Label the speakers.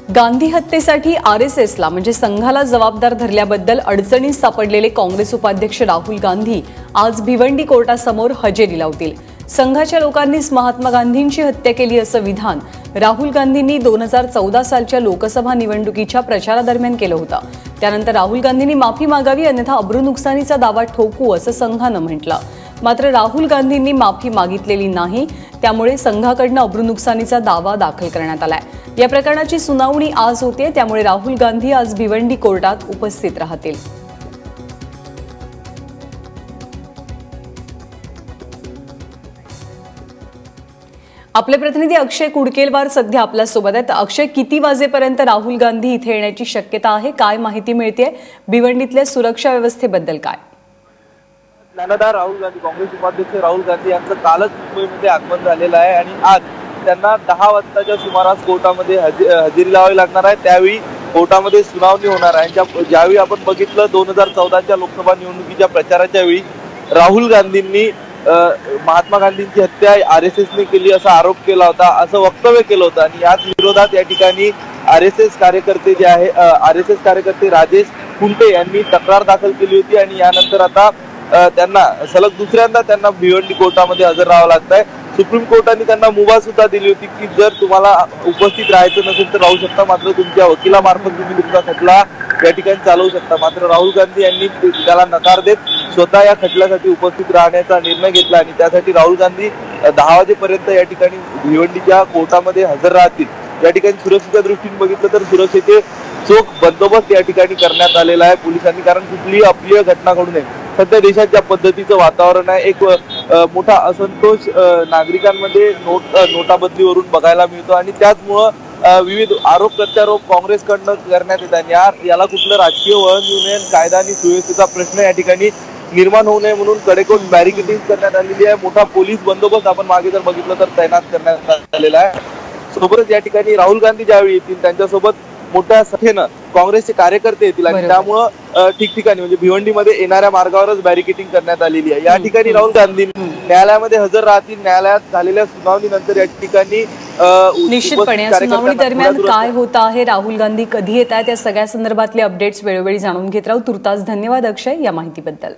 Speaker 1: गांधी हत्येसाठी आरएसएसला म्हणजे संघाला जबाबदार धरल्याबद्दल अडचणीत सापडलेले काँग्रेस उपाध्यक्ष राहुल गांधी आज भिवंडी कोर्टासमोर हजेरी लावतील। संघाच्या लोकांनीच महात्मा गांधींची हत्या केली असं विधान राहुल गांधींनी 2014 सालच्या लोकसभा निवडणुकीच्या प्रचारादरम्यान केलं होतं। त्यानंतर राहुल गांधींनी माफी मागावी अन्यथा अब्रू नुकसानीचा दावा ठोकू असं संघानं म्हटलं। मात्र राहुल गांधींनी माफी मागितलेली नाही, त्यामुळे संघाकडून अब्रू नुकसानीचा दावा दाखल करण्यात आलाय। या प्रकरणाची सुनावणी आज होते, त्यामुळे राहुल गांधी आज भिवंडी कोर्टात उपस्थित राहतील। आपले प्रतिनिधी अक्षय कुडकेलवार सध्या आपल्या सोबत आहेत। अक्षय, किती वाजेपर्यंत राहुल गांधी इथे येण्याची शक्यता आहे? काय माहिती मिळते? भिवंडीतल्या सुरक्षा व्यवस्थेबद्दल काय?
Speaker 2: ज्ञानदार राहुल गांधी, काँग्रेस उपाध्यक्ष राहुल गांधी यांचं कालच मुंबईमध्ये आगमन झालेलं आहे आणि आज त्यांना 10 वाजताच्या सुमारास कोर्टामध्ये हजेरी लावावी लागणार आहे। त्यावेळी कोर्टामध्ये सुनावणी होणार आहे। ज्यावेळी आपण बघितलं 2014च्या लोकसभा निवडणुकीच्या प्रचाराच्या वेळी राहुल गांधींनी महात्मा गांधींची हत्या आरएसएसने केली असा आरोप केला होता, असं वक्तव्य केलं होतं आणि याच विरोधात या ठिकाणी आरएसएस कार्यकर्ते जे आहे आरएसएस कार्यकर्ते राजेश कुंटे यांनी तक्रार दाखल केली होती आणि यानंतर आता त्यांना सलग दुसऱ्यांदा त्यांना भिवंडी कोर्टामध्ये हजर राहावं लागतंय। सुप्रीम कोर्टाने त्यांना मुभा सुद्धा दिली होती की जर तुम्हाला उपस्थित राहायचं नसेल तर राहू शकता, मात्र तुमच्या वकिलामार्फत तुम्ही तुमचा खटला या ठिकाणी चालवू शकता। मात्र राहुल गांधी यांनी त्याला नकार देत स्वतः या खटल्यासाठी उपस्थित राहण्याचा निर्णय घेतला आणि त्यासाठी राहुल गांधी 10 वाजेपर्यंत या ठिकाणी भिवंडीच्या कोर्टामध्ये हजर राहतील। या ठिकाणी सुरक्षेच्या दृष्टीने बघितलं तर सुरक्षेचे चोख बंदोबस्त या ठिकाणी करण्यात आलेला आहे पोलिसांनी, कारण कुठलीही अप्रिय घटना घडू नये। सध्या देशात ज्या पद्धतीचं वातावरण आहे, एक मोठा असंतोष नागरिकांमध्ये नोटाबंदीवरून बघायला मिळतो आणि त्याचमुळं विविध आरोप प्रत्यारोप काँग्रेसकडनं करण्यात येतात। याला कुठलं राजकीय वळण येऊ नये, कायदा आणि सुव्यवस्थेचा प्रश्न या ठिकाणी निर्माण होऊ नये म्हणून कडेकोट बॅरिकेडिंग करण्यात आलेली आहे। मोठा पोलीस बंदोबस्त आपण मागे जर बघितलं तर तैनात करण्यात आलेला आहे। सोबतच या ठिकाणी राहुल गांधी ज्यावेळी येतील त्यांच्यासोबत मोठ्या संख्येनं काँग्रेसचे कार्यकर्ते येतील आणि त्यामुळं ठिकठिकाणी म्हणजे भिवंडीमध्ये येणाऱ्या मार्गावरच बॅरिकेडिंग करण्यात आलेली आहे। या ठिकाणी राहुल गांधी न्यायालयामध्ये हजर राहतील। न्यायालयात झालेल्या सुनावणीनंतर या ठिकाणी
Speaker 1: निश्चितपणे सुनावणी दरम्यान काय होत आहे, राहुल गांधी कधी येत आहेत, या सगळ्या संदर्भातले अपडेट्स वेळोवेळी जाणून घेत राहू। तुर्तास धन्यवाद अक्षय या माहितीबद्दल।